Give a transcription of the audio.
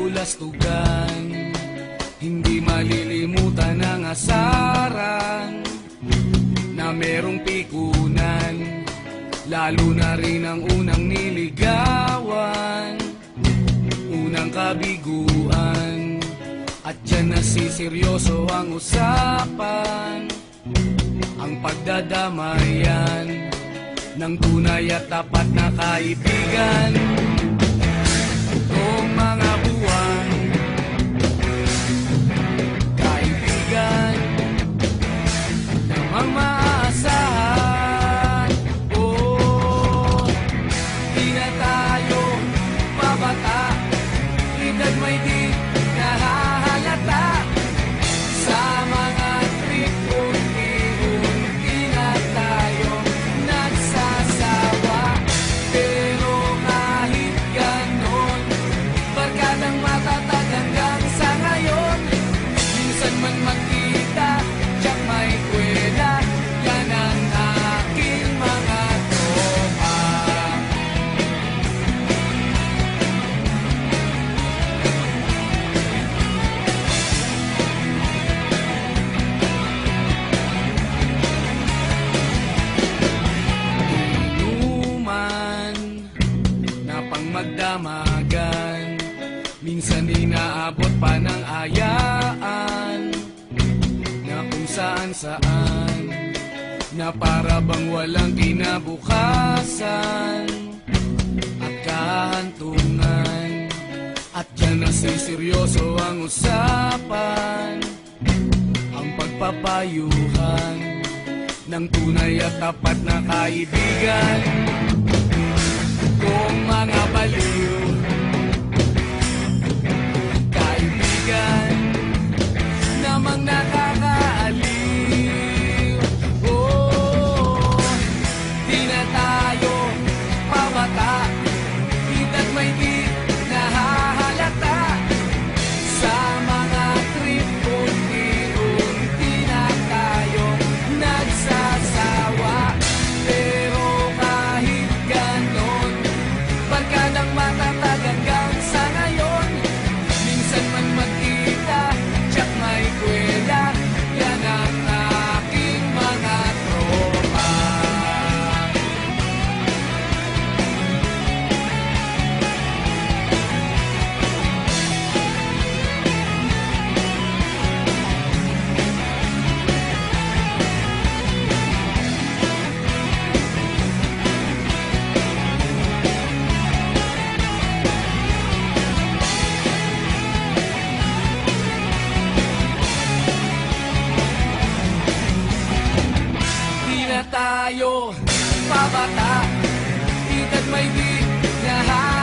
kabulastugan, hindi malilimutan ang asaran na merong pikunan, lalo na rin ang unang niligawan, unang kabiguan. At dyan nasiseryoso ang usapan, ang pagdadamayan ng tunay at tapat na kaibigan. Itong mga buwan, kaibigan namang maaasahan. Oh, di na tayo mabata, edad may di nahahalata. Sa mga trip unti-unti na tayo nagsasawa. Pero kahit ganon, barkadang matatag hanggang sa ngayon. Minsan man magkita, tiyak may kwela, yan ang aking mga tropa. Inuman na pang magdamagan, minsan inaabot pa ng ayaan, na kung saan-saan, na para bang walang kinabukasan at kahantungan. At dyan nasiseryoso ang usapan, ang pagpapayuhan ng tunay at tapat na kaibigan. Kung mga baliw, kaibigan namang nakakaaliw. Oh, di na tayo pabata, edad may di nahahalata. Sa mga trip unti-unti na tayo nagsasawa. Pero kahit ganon, barkadang matatag hanggang sa ngayon. Minsan man magkita, tiyak may kwela, yan ang aking mga tropa. Di na tayo pabata, edad may di nahahalata.